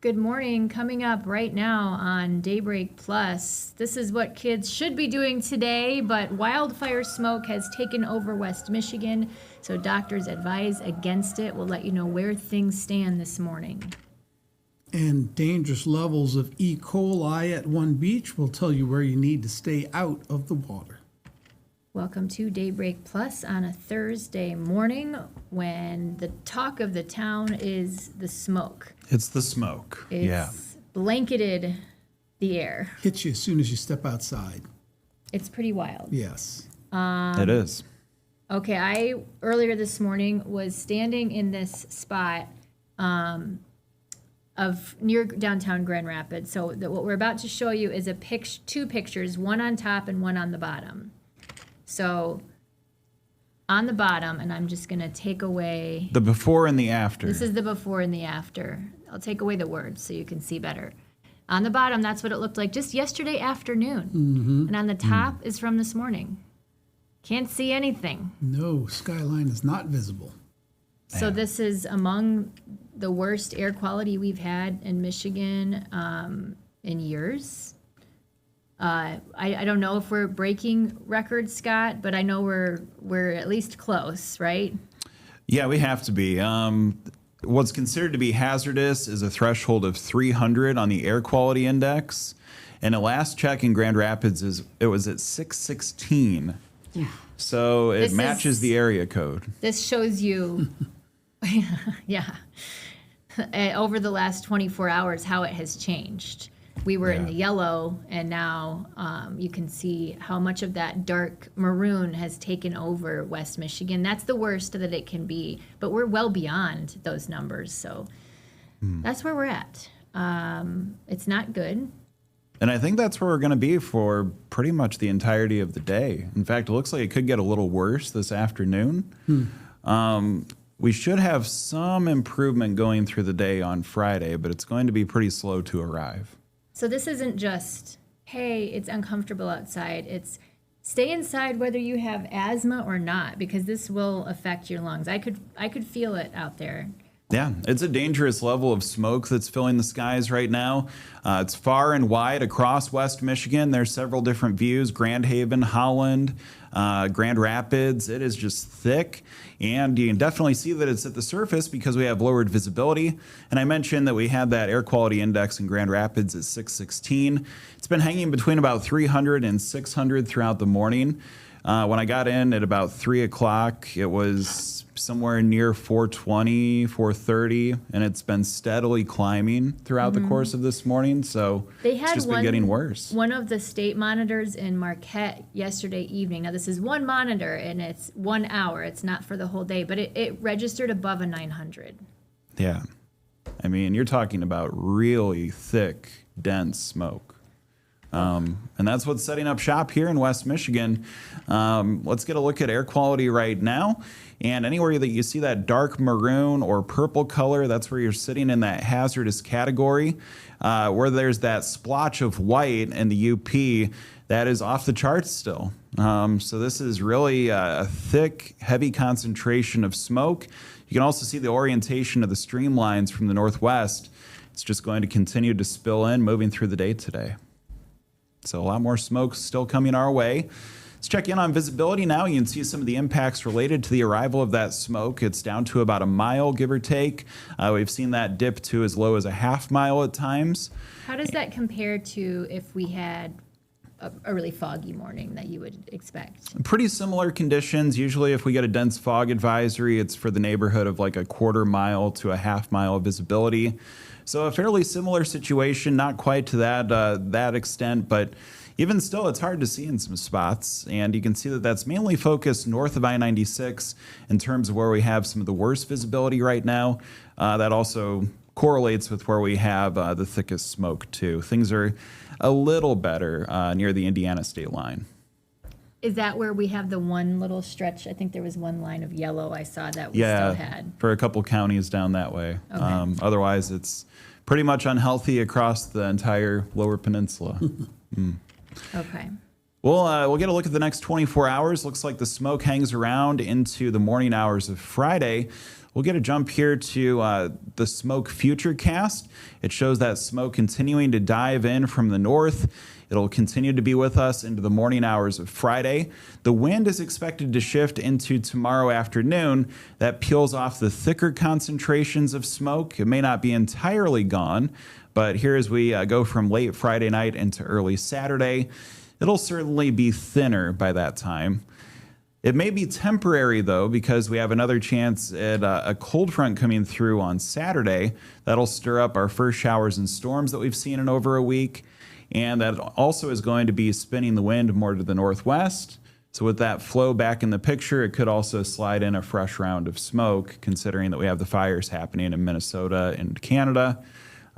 Good morning. Coming up right now on Daybreak Plus. This is what kids should be doing today, but wildfire smoke has taken over West Michigan, so doctors advise against it. We'll let you know where things stand this morning. And dangerous levels of E. coli at one beach will tell you where you need to stay out of the water. Welcome to Daybreak Plus on a Thursday morning when the talk of the town is the smoke. It's the smoke. It's blanketed the air. Hits you as soon as you step outside. It's pretty wild. Yes. It is. Okay, I earlier this morning was standing in this spot of near downtown Grand Rapids. So what we're about to show you is two pictures, one on top and one on the bottom. So on the bottom, and I'm just going to take away... The before and the after. This is the before and the after. I'll take away the words so you can see better. On the bottom, that's what it looked like just yesterday afternoon. Mm-hmm. And on the top is from this morning. Can't see anything. No, skyline is not visible. So this is among the worst air quality we've had in Michigan in years. I don't know if we're breaking records, Scott, but I know we're at least close, right? Yeah, we have to be. What's considered to be hazardous is a threshold of 300 on the air quality index. And at last check in Grand Rapids, it was at 616. Yeah. So it matches the area code. This shows you, yeah, over the last 24 hours how it has changed. We were in the yellow, and now you can see how much of that dark maroon has taken over West Michigan. That's the worst that it can be, but we're well beyond those numbers, so that's where we're at. It's not good. And I think that's where we're going to be for pretty much the entirety of the day. In fact, it looks like it could get a little worse this afternoon. We should have some improvement going through the day on Friday, but it's going to be pretty slow to arrive. So this isn't just, hey, it's uncomfortable outside. It's stay inside whether you have asthma or not, because this will affect your lungs. I could feel it out there. Yeah, it's a dangerous level of smoke that's filling the skies right now. It's far and wide across West Michigan. There's several different views, Grand Haven, Holland, Grand Rapids. It is just thick, and you can definitely see that it's at the surface because we have lowered visibility. And I mentioned that we had that air quality index in Grand Rapids at 616. It's been hanging between about 300 and 600 throughout the morning. When I got in at about 3 o'clock, it was somewhere near 420, 430, and it's been steadily climbing throughout the course of this morning. So it's just been getting worse. One of the state monitors in Marquette yesterday evening. Now, this is one monitor, and it's 1 hour. It's not for the whole day, but it registered above a 900. Yeah. I mean, you're talking about really thick, dense smoke. And that's what's setting up shop here in West Michigan. Let's get a look at air quality right now. And anywhere that you see that dark maroon or purple color, that's where you're sitting in that hazardous category. Where there's that splotch of white in the UP, that is off the charts still. So this is really a thick, heavy concentration of smoke. You can also see the orientation of the streamlines from the northwest. It's just going to continue to spill in moving through the day today. So a lot more smoke still coming our way. Let's check in on visibility now. You can see some of the impacts related to the arrival of that smoke. It's down to about a mile, give or take. We've seen that dip to as low as a half mile at times. How does that compare to if we had a really foggy morning that you would expect? Pretty similar conditions. Usually if we get a dense fog advisory, it's for the neighborhood of like a quarter mile to a half mile visibility. So a fairly similar situation, not quite to that extent, but even still, it's hard to see in some spots. And you can see that that's mainly focused north of I-96 in terms of where we have some of the worst visibility right now. That also correlates with where we have the thickest smoke too. Things are a little better near the Indiana state line. Is that where we have the one little stretch? I think there was one line of yellow I saw that we still had. For a couple counties down that way. Okay. Otherwise, it's pretty much unhealthy across the entire lower peninsula. Okay. We'll get a look at the next 24 hours. Looks like the smoke hangs around into the morning hours of Friday. We'll get a jump here to the smoke futurecast. It shows that smoke continuing to dive in from the north. It'll continue to be with us into the morning hours of Friday. The wind is expected to shift into tomorrow afternoon. That peels off the thicker concentrations of smoke. It may not be entirely gone, but here as we go from late Friday night into early Saturday, it'll certainly be thinner by that time. It may be temporary, though, because we have another chance at a cold front coming through on Saturday. That'll stir up our first showers and storms that we've seen in over a week. And that also is going to be spinning the wind more to the northwest. So with that flow back in the picture, it could also slide in a fresh round of smoke, considering that we have the fires happening in Minnesota and Canada.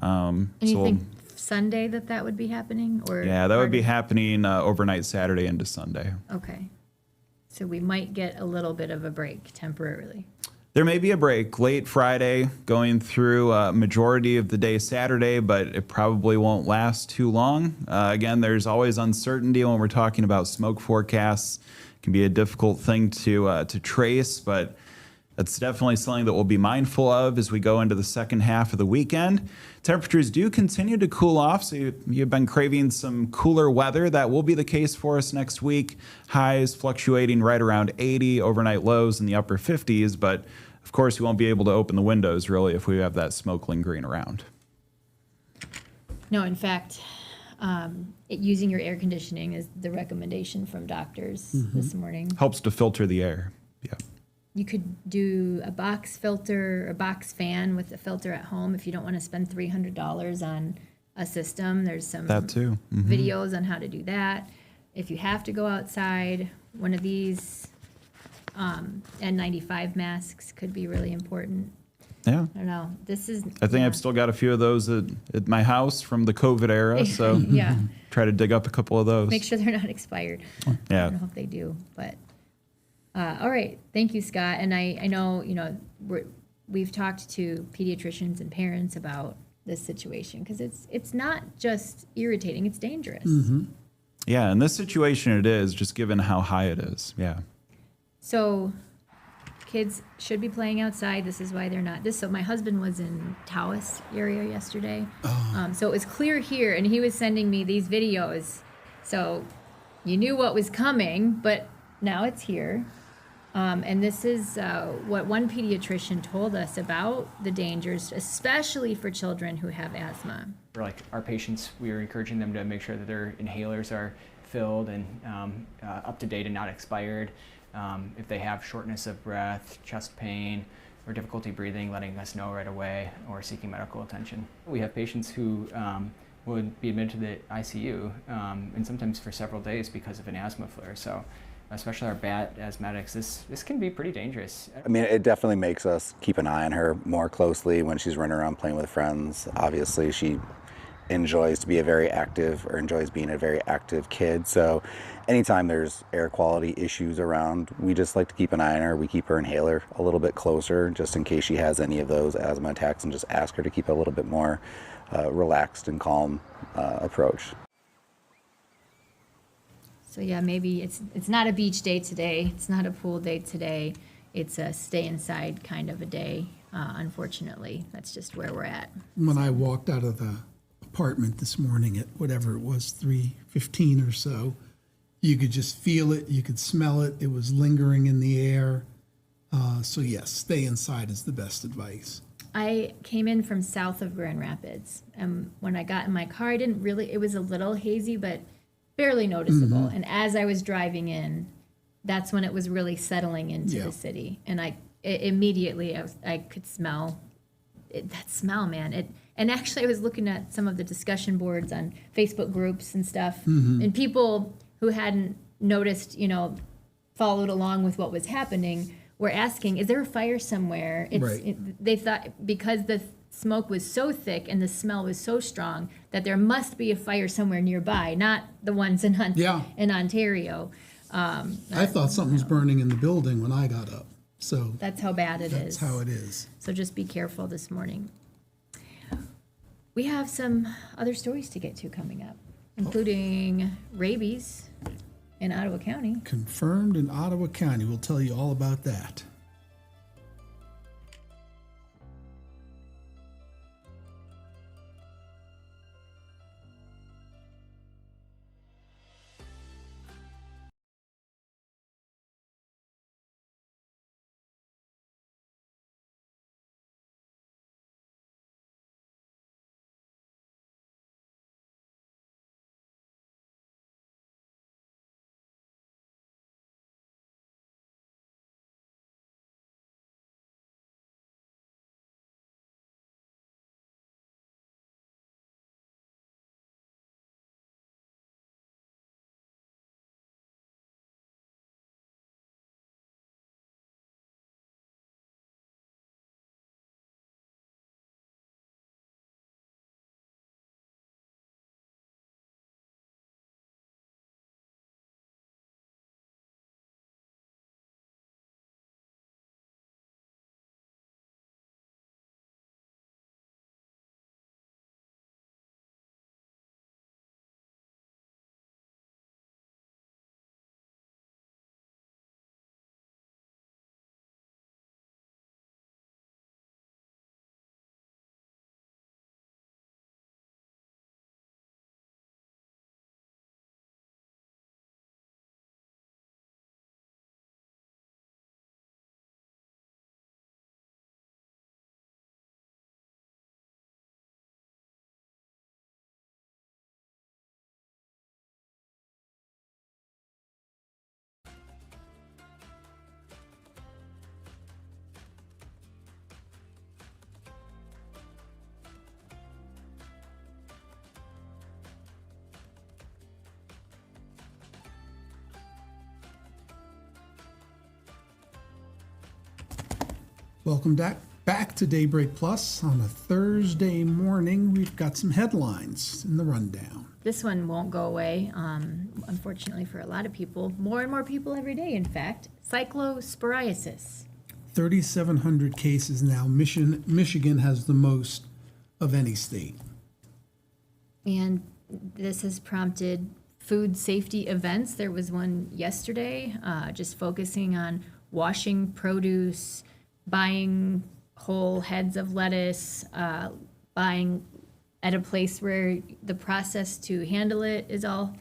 And you think Sunday that would be happening? Or yeah, that would be happening overnight Saturday into Sunday. Okay. So we might get a little bit of a break temporarily. There may be a break late Friday going through a majority of the day Saturday, but it probably won't last too long. Again, there's always uncertainty when we're talking about smoke forecasts. It can be a difficult thing to trace, but that's definitely something that we'll be mindful of as we go into the second half of the weekend. Temperatures do continue to cool off, so you've been craving some cooler weather. That will be the case for us next week. Highs fluctuating right around 80, overnight lows in the upper 50s, but of course we won't be able to open the windows really if we have that smoke lingering around. No, in fact, using your air conditioning is the recommendation from doctors this morning. Helps to filter the air. Yeah. You could do a box filter, a box fan with a filter at home if you don't want to spend $300 on a system. There's some That too. videos on how to do that. If you have to go outside, one of these N95 masks could be really important. Yeah. I don't know. I think I've still got a few of those at my house from the COVID era, so yeah. try to dig up a couple of those. Make sure they're not expired. Yeah. I don't know if they do, but all right. Thank you, Scott. And I know, we've talked to pediatricians and parents about this situation because it's not just irritating, it's dangerous. Yeah, in this situation it is, just given how high it is. Yeah. So kids should be playing outside. This is why they're not. So my husband was in Taos area yesterday. So it was clear here, and he was sending me these videos. So you knew what was coming, but now it's here. And this is what one pediatrician told us about the dangers, especially for children who have asthma. For like our patients, we are encouraging them to make sure that their inhalers are filled and up to date and not expired. If they have shortness of breath, chest pain, or difficulty breathing, letting us know right away or seeking medical attention. We have patients who would be admitted to the ICU and sometimes for several days because of an asthma flare. So especially our bat asthmatics, this can be pretty dangerous. I mean, it definitely makes us keep an eye on her more closely when she's running around playing with friends. Obviously, she enjoys being a very active kid. So anytime there's air quality issues around, we just like to keep an eye on her. We keep her inhaler a little bit closer just in case she has any of those asthma attacks and just ask her to keep a little bit more relaxed and calm approach. So yeah, maybe it's not a beach day today. It's not a pool day today. It's a stay inside kind of a day. Unfortunately, that's just where we're at. When I walked out of the apartment this morning at whatever it was, 3:15 or so, you could just feel it. You could smell it. It was lingering in the air. So yes, stay inside is the best advice. I came in from south of Grand Rapids, and when I got in my car, it was a little hazy, but barely noticeable. And as I was driving in, that's when it was really settling into the city. And immediately I could smell that smell, man. And actually I was looking at some of the discussion boards on Facebook groups and stuff, and people who hadn't noticed, followed along with what was happening, were asking, is there a fire somewhere? They thought because the smoke was so thick and the smell was so strong that there must be a fire somewhere nearby, not the ones in Ontario. I thought something was burning in the building when I got up. So that's how bad it is. That's how it is. So just be careful this morning. We have some other stories to get to coming up, including rabies in Ottawa County. Confirmed in Ottawa County. We'll tell you all about that. Welcome back to Daybreak Plus. On a Thursday morning, we've got some headlines in the rundown. This one won't go away, unfortunately for a lot of people. More and more people every day, in fact. Cyclosporiasis. 3,700 cases now. Michigan has the most of any state. And this has prompted food safety events. There was one yesterday, just focusing on washing produce, buying whole heads of lettuce, buying at a place where the process to handle it is all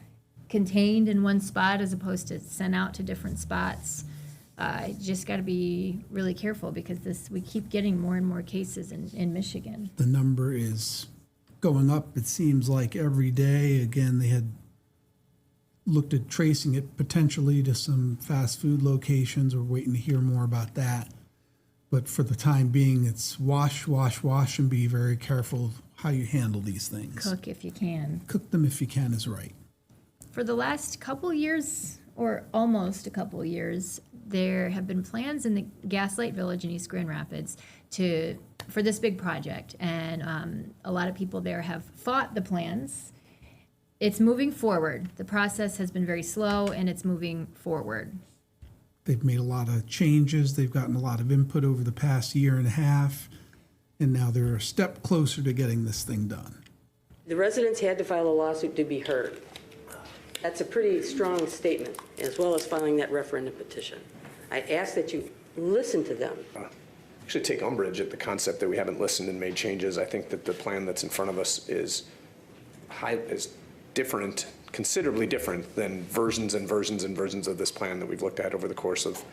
contained in one spot as opposed to sent out to different spots. Just got to be really careful because we keep getting more and more cases in Michigan. The number is going up, it seems like, every day. Again, they had looked at tracing it potentially to some fast food locations. We're waiting to hear more about that. But for the time being, it's wash, wash, wash, and be very careful how you handle these things. Cook if you can. Cook them if you can is right. For the last couple years, or almost a couple years, there have been plans in the Gaslight Village in East Grand Rapids for this big project. And a lot of people there have fought the plans. It's moving forward. The process has been very slow, and it's moving forward. They've made a lot of changes. They've gotten a lot of input over the past year and a half. And now they're a step closer to getting this thing done. The residents had to file a lawsuit to be heard. That's a pretty strong statement, as well as filing that referendum petition. I ask that you listen to them. Actually take umbrage at the concept that we haven't listened and made changes. I think that the plan that's in front of us is different, considerably different than versions and versions and versions of this plan that we've looked at over the course of,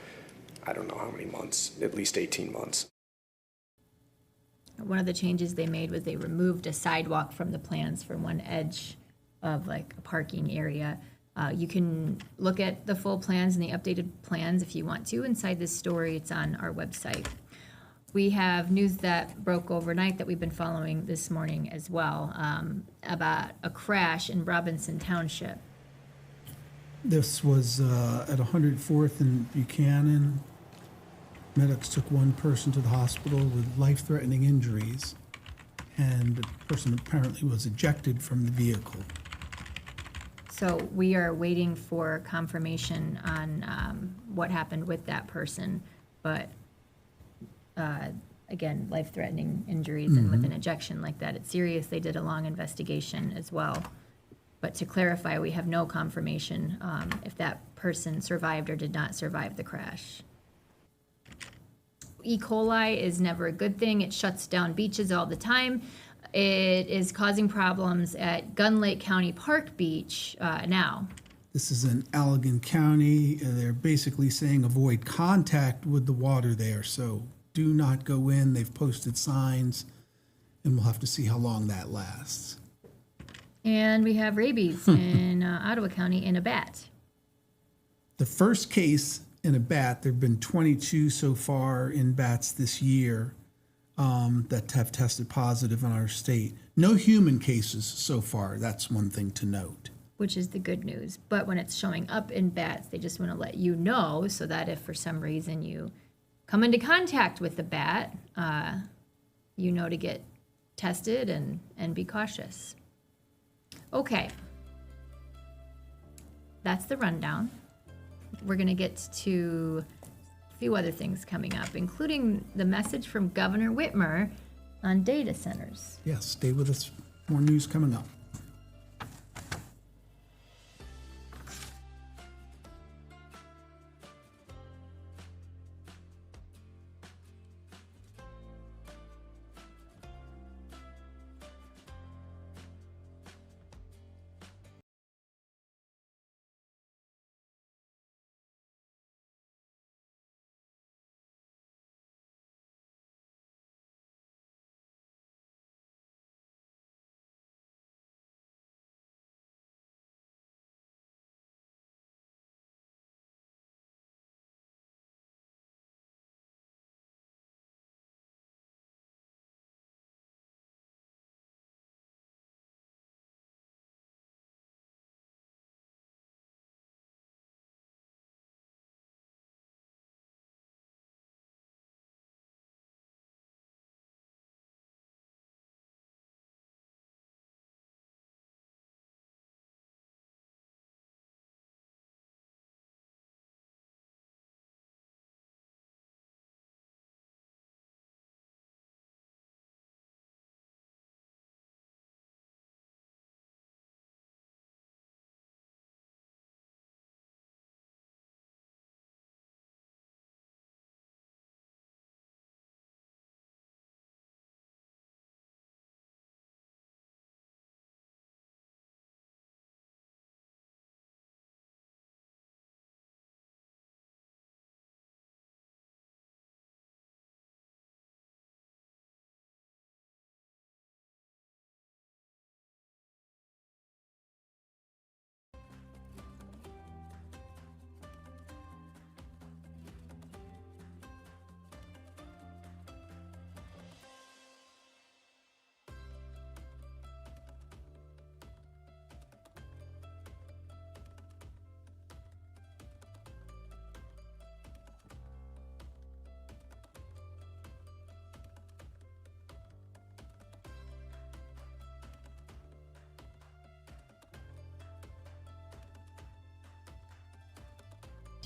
I don't know how many months, at least 18 months. One of the changes they made was they removed a sidewalk from the plans for one edge of like a parking area. You can look at the full plans and the updated plans if you want to. Inside this story, it's on our website. We have news that broke overnight that we've been following this morning as well, about a crash in Robinson Township. This was at 104th and Buchanan. Medics took one person to the hospital with life-threatening injuries, and the person apparently was ejected from the vehicle. So we are waiting for confirmation on what happened with that person, but again, life-threatening injuries and with an ejection like that, it's serious. They did a long investigation as well. But to clarify, we have no confirmation if that person survived or did not survive the crash. E. coli is never a good thing. It shuts down beaches all the time. It is causing problems at Gun Lake County Park Beach now. This is in Allegan County. They're basically saying avoid contact with the water there, so do not go in. They've posted signs, and we'll have to see how long that lasts. And we have rabies in Ottawa County in a bat. The first case in a bat, there have been 22 so far in bats this year that have tested positive in our state. No human cases so far. That's one thing to note. Which is the good news. But when it's showing up in bats, they just want to let you know so that if for some reason you come into contact with the bat, you know to get tested and be cautious. Okay. That's the rundown. We're going to get to a few other things coming up, including the message from Governor Whitmer on data centers. Yes, stay with us. More news coming up.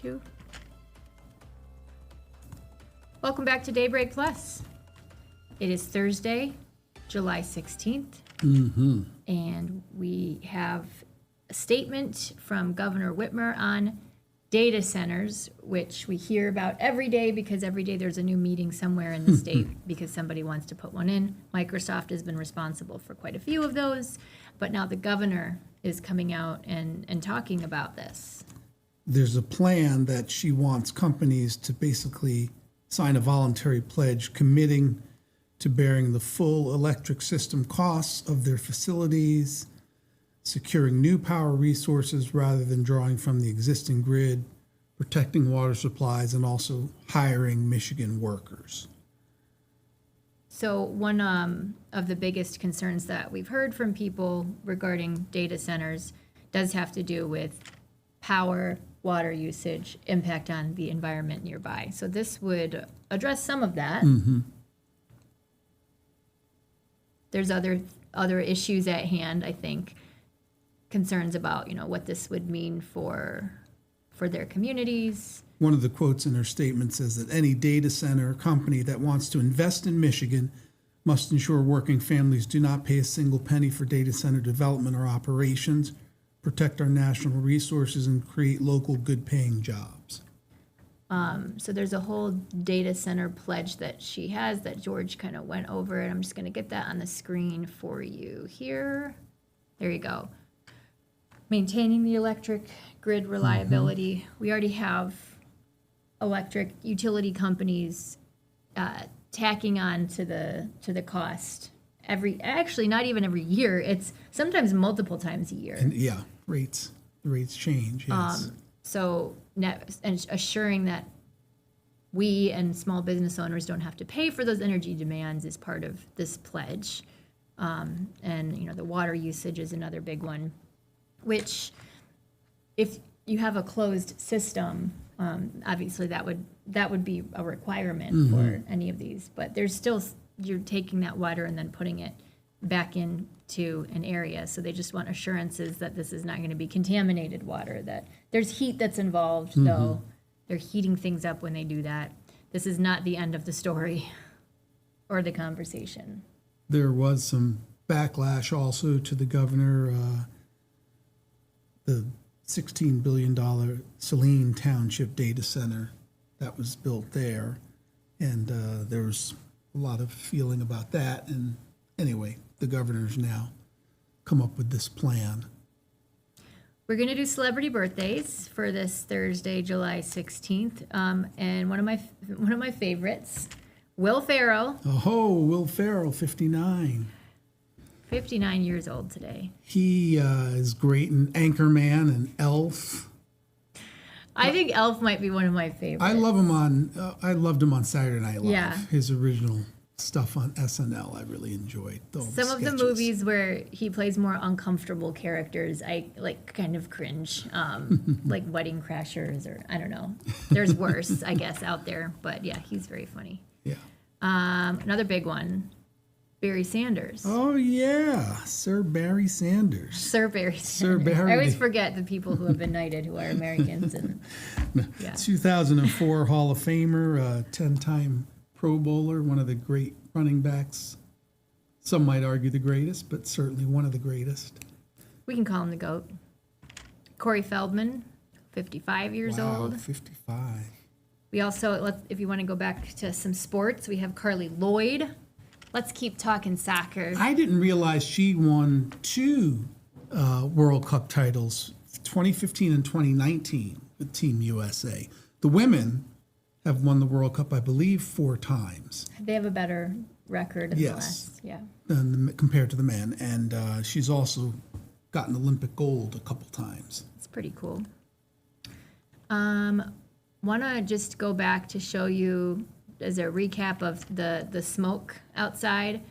2. Welcome back to Daybreak Plus. It is Thursday, July 16th. And we have a statement from Governor Whitmer on data centers, which we hear about every day because every day there's a new meeting somewhere in the state because somebody wants to put one in. Microsoft has been responsible for quite a few of those, but now the governor is coming out and talking about this. There's a plan that she wants companies to basically sign a voluntary pledge committing to bearing the full electric system costs of their facilities, securing new power resources rather than drawing from the existing grid, protecting water supplies, and also hiring Michigan workers. So one of the biggest concerns that we've heard from people regarding data centers does have to do with power, water usage, impact on the environment nearby. So this would address some of that. There's other issues at hand, I think. Concerns about, what this would mean for their communities. One of the quotes in her statement says that any data center company that wants to invest in Michigan must ensure working families do not pay a single penny for data center development or operations, protect our national resources, and create local good-paying jobs. So there's a whole data center pledge that she has that George kind of went over, and I'm just going to get that on the screen for you here. There you go. Maintaining the electric grid reliability. We already have electric utility companies tacking on to the cost actually not even every year. It's sometimes multiple times a year. And the rates change, yes. So and assuring that we and small business owners don't have to pay for those energy demands is part of this pledge. And the water usage is another big one, which if you have a closed system, obviously that would be a requirement for any of these. But there's still, you're taking that water and then putting it back into an area. So they just want assurances that this is not going to be contaminated water, that there's heat that's involved, though. They're heating things up when they do that. This is not the end of the story or the conversation. There was some backlash also to the governor. The $16 billion Saline Township data center that was built there. And there was a lot of feeling about that. And anyway, the governor's now come up with this plan. We're going to do celebrity birthdays for this Thursday, July 16th. And one of my favorites, Will Ferrell. Oh, Will Ferrell, 59. 59 years old today. He is great in Anchorman and Elf. I think Elf might be one of my favorites. I loved him on Saturday Night Live. Yeah. His original stuff on SNL, I really enjoyed. Some of the movies where he plays more uncomfortable characters, I kind of cringe. Like Wedding Crashers, or I don't know. There's worse, I guess, out there. But yeah, he's very funny. Yeah. Another big one, Barry Sanders. Oh, yeah. Sir Barry Sanders. Sir Barry Sanders. Sir Barry. I always forget the people who have been knighted who are Americans. And yeah. 2004 Hall of Famer, 10-time Pro Bowler, one of the great running backs. Some might argue the greatest, but certainly one of the greatest. We can call him the GOAT. Corey Feldman, 55 years old. 55. We also, if you want to go back to some sports, we have Carly Lloyd. Let's keep talking soccer. I didn't realize she won 2 World Cup titles, 2015 and 2019 with Team USA. The women have won the World Cup, I believe, 4 times. They have a better record in the last, compared to the men. And she's also gotten Olympic gold a couple times. It's pretty cool. Want to just go back to show you as a recap of the smoke outside.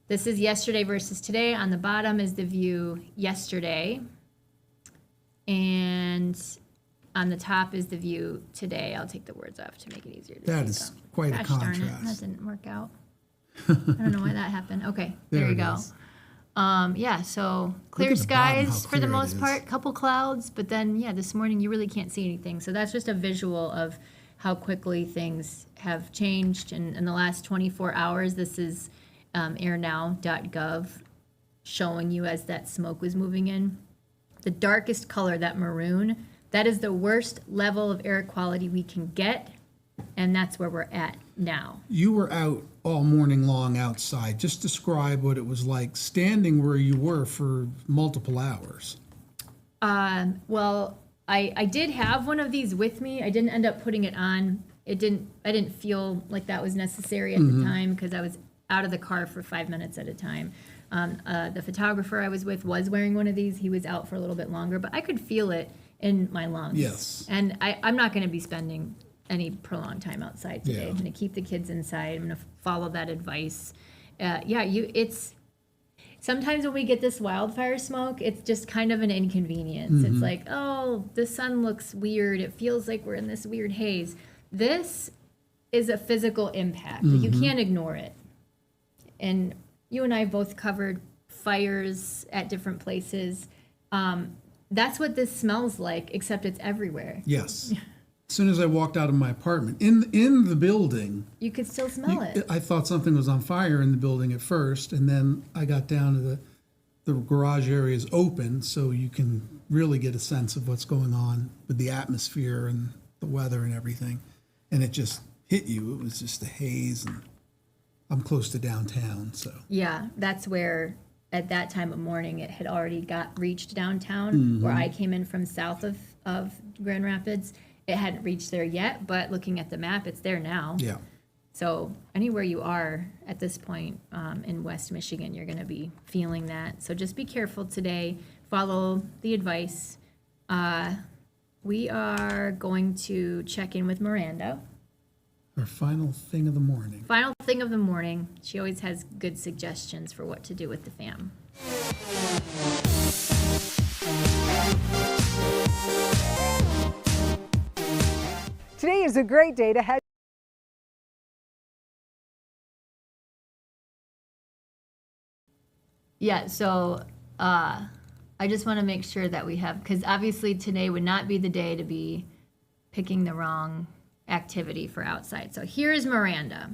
This is yesterday versus today. On the bottom is the view yesterday. And on the top is the view today. I'll take the words off to make it easier to see. That is quite a Gosh darn it, contrast. that didn't work out. I don't know why that happened. Okay, there you go. Yeah, so clear at the bottom how skies for the clear it most is. part, couple clouds, but then, yeah, this morning you really can't see anything. So that's just a visual of how quickly things have changed. And in the last 24 hours, this is airnow.gov showing you as that smoke was moving in. The darkest color, that maroon, that is the worst level of air quality we can get, and that's where we're at now. You were out all morning long outside. Just describe what it was like standing where you were for multiple hours. Well, I did have one of these with me. I didn't end up putting it on. I didn't feel like that was necessary at the time because I was out of the car for 5 minutes at a time. The photographer I was with was wearing one of these. He was out for a little bit longer, but I could feel it in my lungs. Yes. And I'm not going to be spending any prolonged time outside today. Yeah. I'm going to keep the kids inside. I'm going to follow that advice. Sometimes when we get this wildfire smoke, it's just kind of an inconvenience. It's like, oh, the sun looks weird. It feels like we're in this weird haze. This is a physical impact. You can't ignore it. And you and I both covered fires at different places. That's what this smells like, except it's everywhere. Yes. As soon as I walked out of my apartment, in the building, You could still smell it. I thought something was on fire in the building at first, and then I got down to the garage area is open, so you can really get a sense of what's going on with the atmosphere and the weather and everything. And it just hit you. It was just a haze, and I'm close to downtown, so. Yeah, that's where at that time of morning it had already reached downtown, where I came in from south of Grand Rapids. It hadn't reached there yet, but looking at the map, it's there now. Yeah. So anywhere you are at this point in West Michigan, you're going to be feeling that. So just be careful today. Follow the advice. We are going to check in with Miranda. Our final thing of the morning. Final thing of the morning. She always has good suggestions for what to do with the fam. Today is a great day to head. Yeah, so I just want to make sure that we have, because obviously today would not be the day to be picking the wrong activity for outside. So here is Miranda.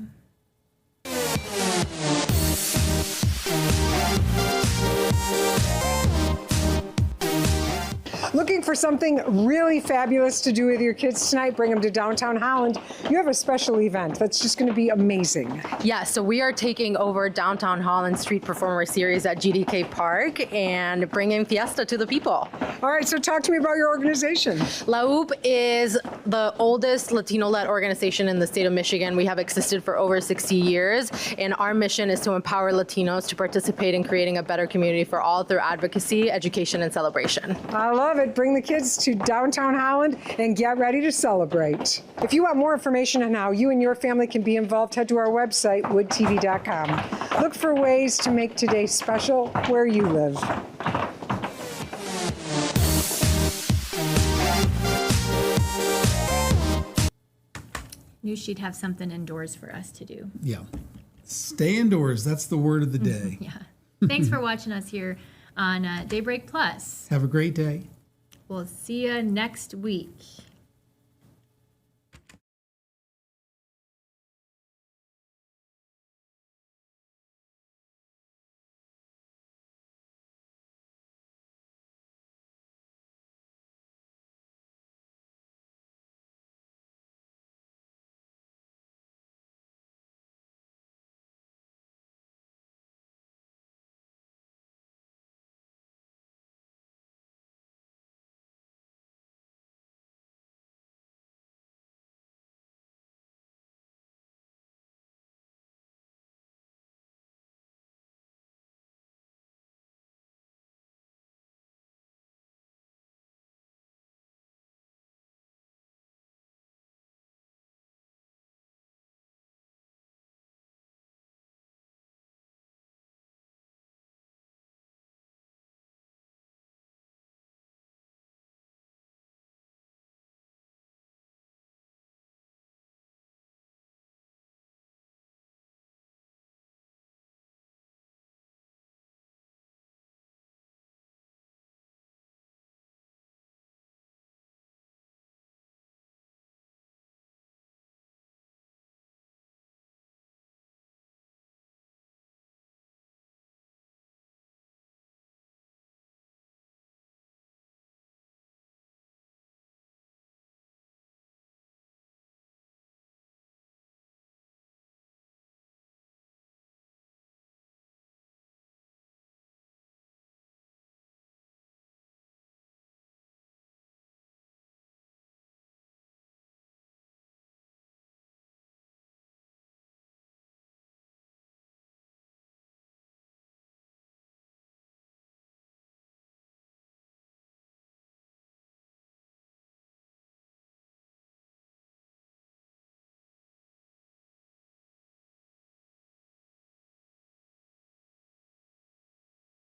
Looking for something really fabulous to do with your kids tonight? Bring them to downtown Holland. You have a special event that's just going to be amazing. Yeah, so we are taking over Downtown Holland Street Performer Series at GDK Park and bringing fiesta to the people. All right, so talk to me about your organization. La UP is the oldest Latino-led organization in the state of Michigan. We have existed for over 60 years, and our mission is to empower Latinos to participate in creating a better community for all through advocacy, education, and celebration. I love it. Bring the kids to downtown Holland and get ready to celebrate. If you want more information on how you and your family can be involved, head to our website, woodtv.com. Look for ways to make today special where you live. Knew she'd have something indoors for us to do. Yeah. Stay indoors. That's the word of the day. Yeah. Thanks for watching us here on Daybreak Plus. Have a great day. We'll see you next week.